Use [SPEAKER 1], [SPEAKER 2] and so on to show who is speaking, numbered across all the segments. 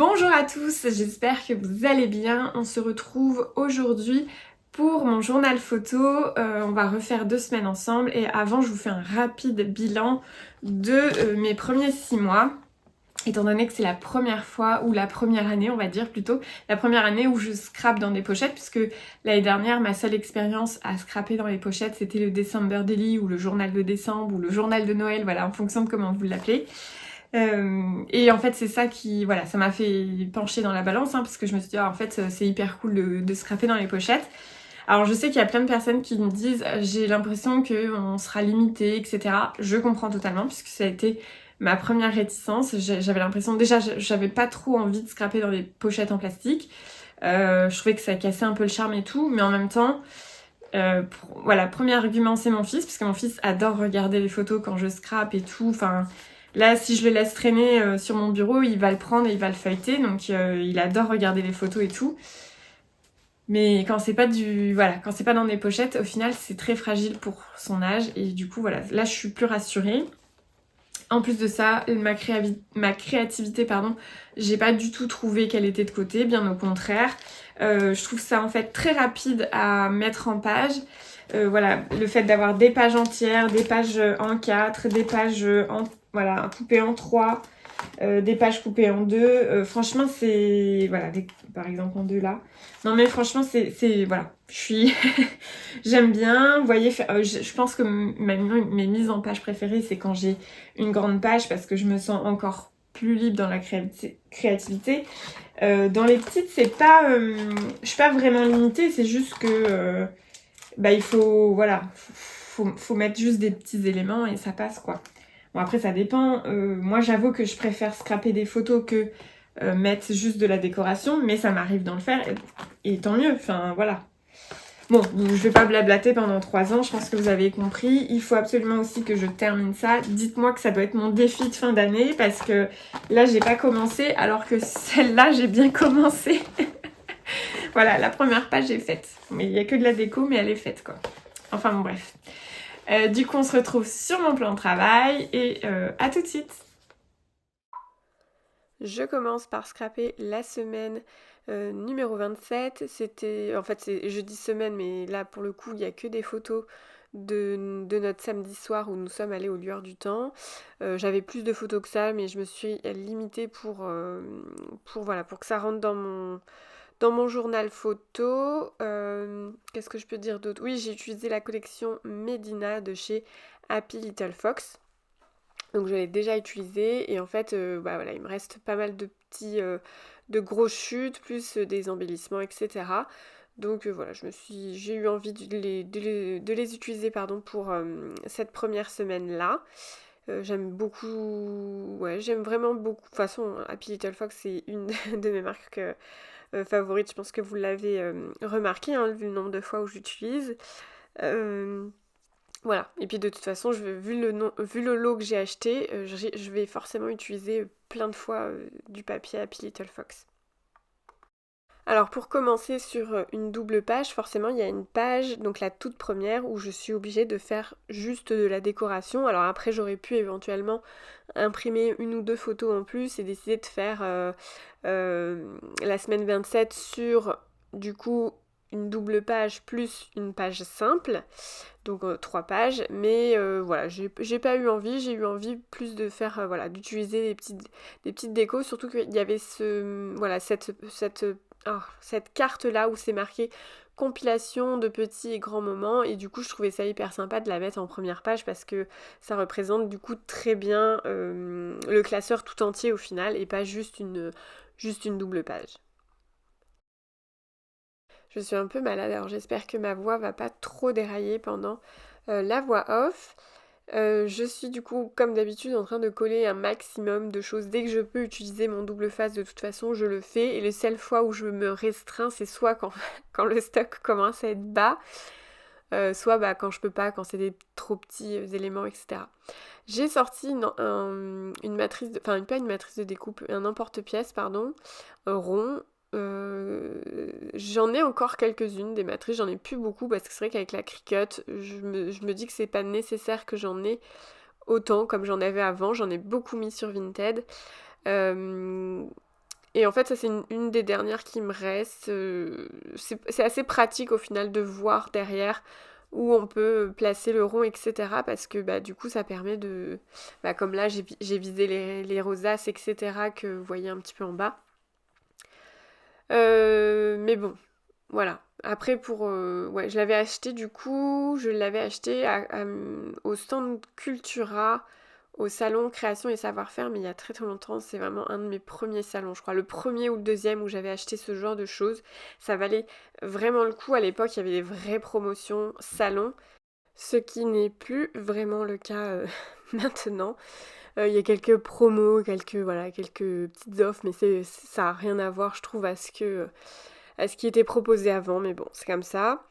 [SPEAKER 1] Bonjour à tous, j'espère que vous allez bien. On se retrouve aujourd'hui pour mon journal photo. On va refaire 2 semaines ensemble et avant je vous fais un rapide bilan de mes premiers 6 mois. Étant donné que c'est la première fois, ou la première année on va dire plutôt, la première année où je scrape dans des pochettes, puisque l'année dernière ma seule expérience à scraper dans les pochettes c'était le December Daily ou le journal de décembre ou le journal de Noël, voilà, en fonction de comment vous l'appelez. Et en fait c'est ça qui, voilà, ça m'a fait pencher dans la balance, parce que je me suis dit en fait c'est hyper cool de scraper dans les pochettes. Alors je sais qu'il y a plein de personnes qui me disent j'ai l'impression qu'on sera limité, etc. Je comprends totalement puisque ça a été ma première réticence. J'avais l'impression, déjà j'avais pas trop envie de scraper dans des pochettes en plastique. Je trouvais que ça cassait un peu le charme et tout, mais en même temps, voilà, premier argument c'est mon fils, parce que mon fils adore regarder les photos quand je scrape et tout. Enfin, là si je le laisse traîner sur mon bureau, il va le prendre et il va le feuilleter, donc il adore regarder les photos et tout. Mais quand c'est pas quand c'est pas dans des pochettes, au final c'est très fragile pour son âge et du coup voilà, là je suis plus rassurée. En plus de ça, ma créativité, pardon, j'ai pas du tout trouvé qu'elle était de côté, bien au contraire. Je trouve ça en fait très rapide à mettre en page. Voilà, le fait d'avoir des pages entières, des pages en 4, des pages coupées en 3, des pages coupées en 2. Franchement, c'est... Voilà, par exemple en 2 là. Non mais franchement, voilà, je suis... J'aime bien, vous voyez, je pense que mes mises en page préférées, c'est quand j'ai une grande page parce que je me sens encore plus libre dans la créativité. Dans les petites, c'est pas... je suis pas vraiment limitée, c'est juste que... il faut... Voilà, faut mettre juste des petits éléments et ça passe, quoi. Bon, après, ça dépend. Moi, j'avoue que je préfère scraper des photos que mettre juste de la décoration, mais ça m'arrive d'en le faire et tant mieux. Enfin, voilà. Bon, je vais pas blablater pendant 3 ans, je pense que vous avez compris. Il faut absolument aussi que je termine ça. Dites-moi que ça doit être mon défi de fin d'année parce que là, j'ai pas commencé alors que celle-là, j'ai bien commencé. Voilà, la première page est faite. Mais il y a que de la déco, mais elle est faite, quoi. Enfin, bon, bref. Du coup, on se retrouve sur mon plan de travail et à tout de suite. Je commence par scraper la semaine numéro 27. Je dis semaine, mais là pour le coup, il n'y a que des photos de notre samedi soir où nous sommes allés au Lueur du Temps. J'avais plus de photos que ça, mais je me suis limitée pour que ça rentre dans mon journal photo. Qu'est-ce que je peux dire d'autre? Oui, j'ai utilisé la collection Medina de chez Happy Little Fox. Donc je l'ai déjà utilisé et en fait voilà, il me reste pas mal de de grosses chutes plus des embellissements, etc. Donc voilà, j'ai eu envie de les utiliser, pardon, pour cette première semaine-là. J'aime beaucoup, ouais, j'aime vraiment beaucoup. De toute façon, Happy Little Fox c'est une de mes marques favorites. Je pense que vous l'avez remarqué, hein, vu le nombre de fois où j'utilise. Voilà, et puis de toute façon, vu le lot que j'ai acheté, je vais forcément utiliser plein de fois du papier Happy Little Fox. Alors pour commencer sur une double page, forcément il y a une page, donc la toute première, où je suis obligée de faire juste de la décoration. Alors après j'aurais pu éventuellement imprimer 1 ou 2 photos en plus et décider de faire la semaine 27 sur du coup une double page plus une page simple, donc 3 pages, mais voilà, j'ai pas eu envie, j'ai eu envie plus de faire, voilà, d'utiliser des petites décos, surtout qu'il y avait cette carte là où c'est marqué compilation de petits et grands moments, et du coup je trouvais ça hyper sympa de la mettre en première page parce que ça représente du coup très bien le classeur tout entier au final et pas juste une double page. Je suis un peu malade, alors j'espère que ma voix va pas trop dérailler pendant la voix off. Je suis du coup, comme d'habitude, en train de coller un maximum de choses. Dès que je peux utiliser mon double face, de toute façon, je le fais. Et les seules fois où je me restreins, c'est soit quand le stock commence à être bas, soit quand je peux pas, quand c'est des trop petits éléments, etc. J'ai sorti une matrice, pas une matrice de découpe, un emporte-pièce, pardon, rond. J'en ai encore quelques-unes des matrices, j'en ai plus beaucoup parce que c'est vrai qu'avec la Cricut, je me dis que c'est pas nécessaire que j'en ai autant comme j'en avais avant, j'en ai beaucoup mis sur Vinted. Et en fait, ça c'est une des dernières qui me reste. C'est assez pratique au final de voir derrière où on peut placer le rond, etc. Parce que bah, du coup, ça permet de... Bah, comme là, j'ai visé les rosaces, etc. que vous voyez un petit peu en bas. Mais bon, voilà. Après, ouais, je l'avais acheté du coup, je l'avais acheté au stand Cultura, au salon Création et Savoir-faire, mais il y a très très longtemps. C'est vraiment un de mes premiers salons, je crois. Le premier ou le deuxième où j'avais acheté ce genre de choses. Ça valait vraiment le coup. À l'époque, il y avait des vraies promotions salon, ce qui n'est plus vraiment le cas maintenant. Il y a quelques promos, voilà, quelques petites offres, mais ça n'a rien à voir, je trouve, à ce qui était proposé avant, mais bon, c'est comme ça.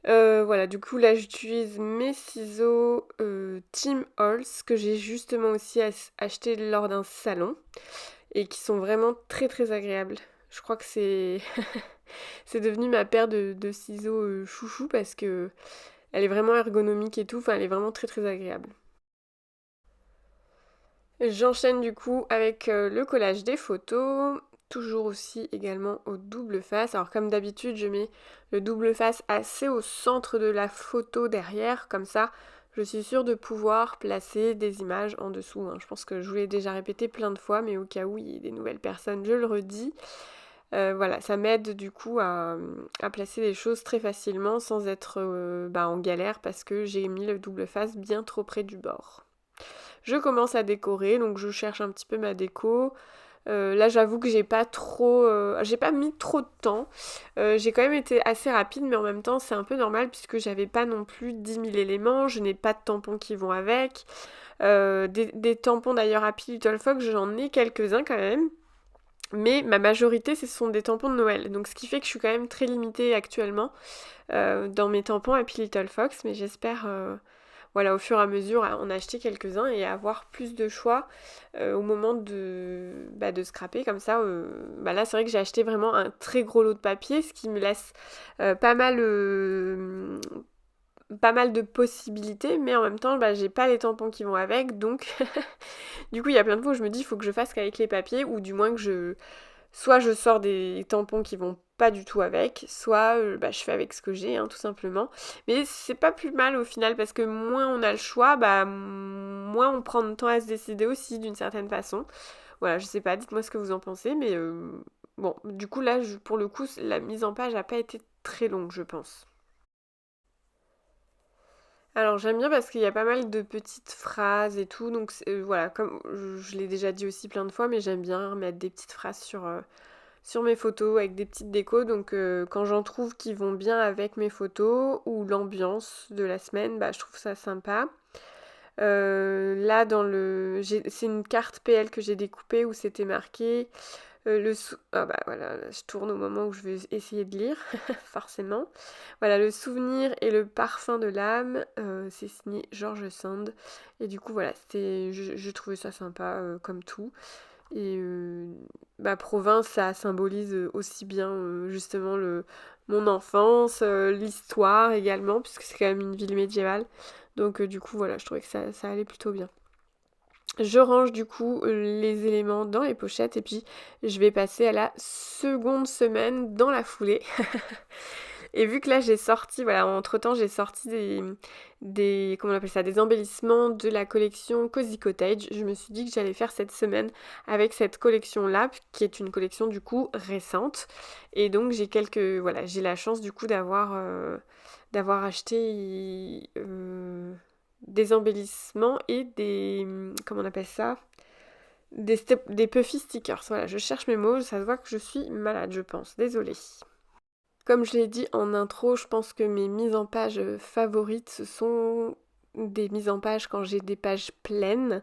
[SPEAKER 1] Voilà, du coup, là, j'utilise mes ciseaux Tim Holtz, que j'ai justement aussi acheté lors d'un salon, et qui sont vraiment très très agréables. Je crois que c'est c'est devenu ma paire de ciseaux chouchou, parce que elle est vraiment ergonomique et tout, enfin, elle est vraiment très très agréable. J'enchaîne du coup avec le collage des photos, toujours aussi également au double face. Alors comme d'habitude, je mets le double face assez au centre de la photo derrière, comme ça je suis sûre de pouvoir placer des images en dessous, hein. Je pense que je vous l'ai déjà répété plein de fois, mais au cas où il y ait des nouvelles personnes, je le redis. Voilà, ça m'aide du coup à placer les choses très facilement sans être en galère parce que j'ai mis le double face bien trop près du bord. Je commence à décorer, donc je cherche un petit peu ma déco. Là, j'avoue que j'ai pas mis trop de temps. J'ai quand même été assez rapide, mais en même temps, c'est un peu normal puisque j'avais pas non plus 10 000 éléments. Je n'ai pas de tampons qui vont avec. Des tampons d'ailleurs à Little Fox, j'en ai quelques-uns quand même. Mais ma majorité, ce sont des tampons de Noël. Donc, ce qui fait que je suis quand même très limitée actuellement dans mes tampons à Little Fox. Mais j'espère voilà, au fur et à mesure, en acheter quelques-uns et avoir plus de choix au moment de scraper comme ça. Là, c'est vrai que j'ai acheté vraiment un très gros lot de papier, ce qui me laisse pas mal de possibilités, mais en même temps, j'ai pas les tampons qui vont avec, donc du coup, il y a plein de fois où je me dis, il faut que je fasse qu'avec les papiers, ou du moins que soit je sors des tampons qui vont pas du tout avec, soit je fais avec ce que j'ai, hein, tout simplement. Mais c'est pas plus mal au final, parce que moins on a le choix, moins on prend de temps à se décider aussi, d'une certaine façon. Voilà, je sais pas, dites-moi ce que vous en pensez, mais bon, du coup là, pour le coup, la mise en page a pas été très longue, je pense. Alors j'aime bien parce qu'il y a pas mal de petites phrases et tout, donc voilà, comme je l'ai déjà dit aussi plein de fois, mais j'aime bien mettre des petites phrases sur mes photos avec des petites décos, donc quand j'en trouve qui vont bien avec mes photos ou l'ambiance de la semaine, je trouve ça sympa. Là c'est une carte PL que j'ai découpée où c'était marqué ah bah voilà, là, je tourne au moment où je vais essayer de lire, forcément. Voilà, le souvenir et le parfum de l'âme, c'est signé George Sand. Et du coup, voilà, j'ai trouvé ça sympa comme tout. Et province, ça symbolise aussi bien justement mon enfance, l'histoire également, puisque c'est quand même une ville médiévale. Donc du coup, voilà, je trouvais que ça allait plutôt bien. Je range du coup les éléments dans les pochettes et puis je vais passer à la seconde semaine dans la foulée. Et vu que là j'ai sorti, voilà, entre temps j'ai sorti comment on appelle ça, des embellissements de la collection Cozy Cottage, je me suis dit que j'allais faire cette semaine avec cette collection là, qui est une collection du coup récente. Et donc j'ai la chance du coup d'avoir acheté des embellissements et comment on appelle ça? Des puffy stickers. Voilà, je cherche mes mots, ça se voit que je suis malade, je pense. Désolée. Comme je l'ai dit en intro, je pense que mes mises en page favorites, ce sont des mises en page quand j'ai des pages pleines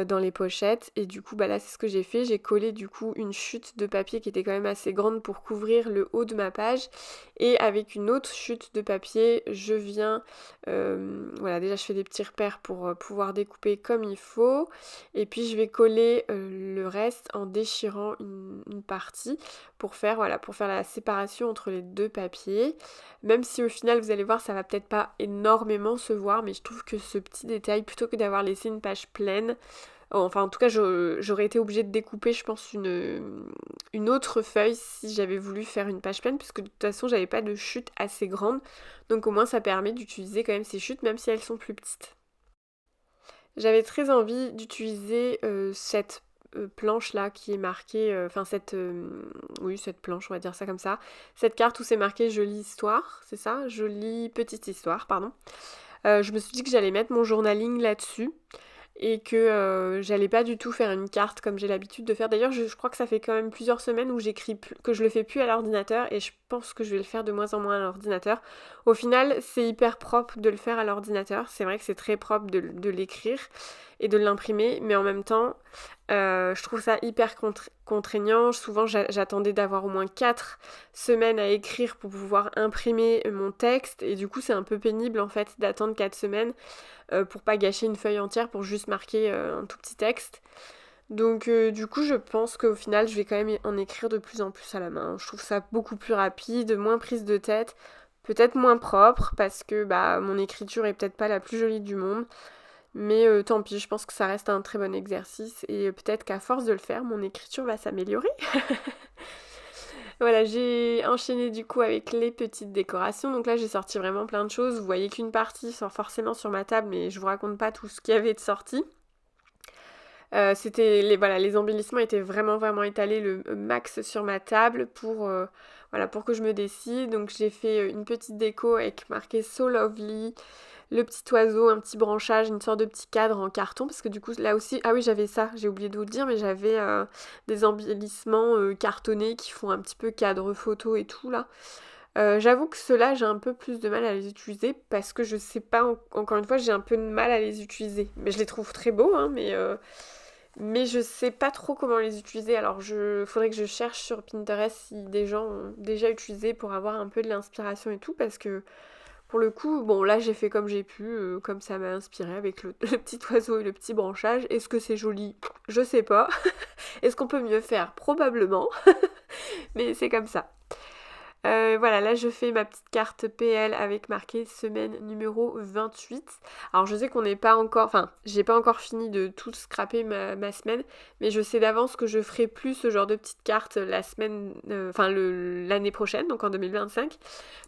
[SPEAKER 1] dans les pochettes. Et du coup, là, c'est ce que j'ai fait. J'ai collé du coup une chute de papier qui était quand même assez grande pour couvrir le haut de ma page. Et avec une autre chute de papier, je viens... voilà, déjà, je fais des petits repères pour pouvoir découper comme il faut. Et puis, je vais coller le reste en déchirant une partie pour faire la séparation entre les deux papiers. Même si au final, vous allez voir, ça va peut-être pas énormément se voir, mais je trouve que ce petit détail, plutôt que d'avoir laissé une page pleine,
[SPEAKER 2] Enfin, en tout cas, j'aurais été obligée de découper, je pense, une autre feuille si j'avais voulu faire une page pleine, puisque de toute façon, j'avais pas de chute assez grande. Donc au moins, ça permet d'utiliser quand même ces chutes, même si elles sont plus petites. J'avais très envie d'utiliser cette planche là qui est marquée, enfin oui, cette planche, on va dire ça comme ça. Cette carte où c'est marqué jolie histoire, c'est ça? Jolie petite histoire, pardon. Je me suis dit que j'allais mettre mon journaling là-dessus et que j'allais pas du tout faire une carte comme j'ai l'habitude de faire. D'ailleurs, je crois que ça fait quand même plusieurs semaines où que je le fais plus à l'ordinateur et je pense que je vais le faire de moins en moins à l'ordinateur. Au final, c'est hyper propre de le faire à l'ordinateur. C'est vrai que c'est très propre de l'écrire et de l'imprimer, mais en même temps, je trouve ça hyper contraignant. Souvent, j'attendais d'avoir au moins 4 semaines à écrire pour pouvoir imprimer mon texte et du coup, c'est un peu pénible en fait d'attendre 4 semaines pour pas gâcher une feuille entière pour juste marquer un tout petit texte. Donc du coup je pense qu'au final je vais quand même en écrire de plus en plus à la main. Je trouve ça beaucoup plus rapide, moins prise de tête, peut-être moins propre parce que bah mon écriture est peut-être pas la plus jolie du monde. Mais tant pis, je pense que ça reste un très bon exercice et peut-être qu'à force de le faire, mon écriture va s'améliorer. Voilà, j'ai enchaîné du coup avec les petites décorations. Donc là, j'ai sorti vraiment plein de choses. Vous voyez qu'une partie sort forcément sur ma table, mais je vous raconte pas tout ce qu'il y avait de sorti. Voilà, les embellissements étaient vraiment étalés le max sur ma table voilà, pour que je me décide. Donc j'ai fait une petite déco avec marqué So Lovely, le petit oiseau, un petit branchage, une sorte de petit cadre en carton, parce que du coup là aussi, ah oui j'avais ça, j'ai oublié de vous le dire, mais j'avais des embellissements cartonnés qui font un petit peu cadre photo et tout là. J'avoue que ceux-là, j'ai un peu plus de mal à les utiliser parce que je sais pas, encore une fois, j'ai un peu de mal à les utiliser. Mais je les trouve très beaux, hein, mais je sais pas trop comment les utiliser. Alors, faudrait que je cherche sur Pinterest si des gens ont déjà utilisé pour avoir un peu de l'inspiration et tout, parce que pour le coup, bon, là, j'ai fait comme j'ai pu, comme ça m'a inspiré avec le petit oiseau et le petit branchage. Est-ce que c'est joli? Je sais pas. Est-ce qu'on peut mieux faire? Probablement. Mais c'est comme ça. Voilà, là je fais ma petite carte PL avec marqué semaine numéro 28. Alors je sais qu'on n'est pas encore, enfin j'ai pas encore fini de tout scraper ma semaine, mais je sais d'avance que je ferai plus ce genre de petite carte la semaine, l'année prochaine, donc en 2025,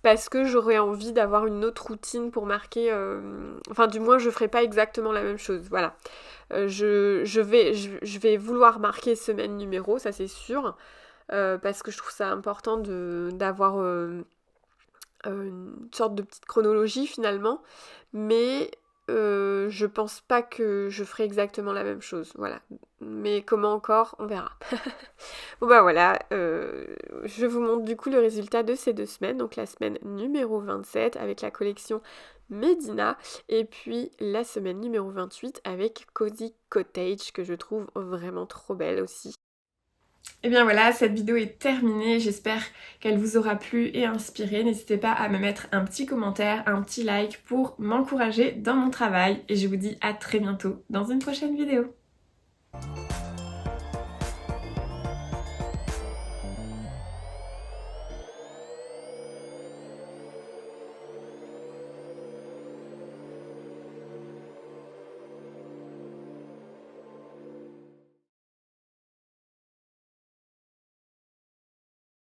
[SPEAKER 2] parce que j'aurais envie d'avoir une autre routine pour marquer, enfin du moins je ferai pas exactement la même chose, voilà. Je vais vouloir marquer semaine numéro, ça c'est sûr. Parce que je trouve ça important d'avoir une sorte de petite chronologie finalement, mais je pense pas que je ferai exactement la même chose, voilà. Mais comment encore, on verra. Bon bah voilà, je vous montre du coup le résultat de ces 2 semaines, donc la semaine numéro 27 avec la collection Medina, et puis la semaine numéro 28 avec Cozy Cottage, que je trouve vraiment trop belle aussi.
[SPEAKER 1] Et bien voilà, cette vidéo est terminée, j'espère qu'elle vous aura plu et inspiré. N'hésitez pas à me mettre un petit commentaire, un petit like pour m'encourager dans mon travail et je vous dis à très bientôt dans une prochaine vidéo.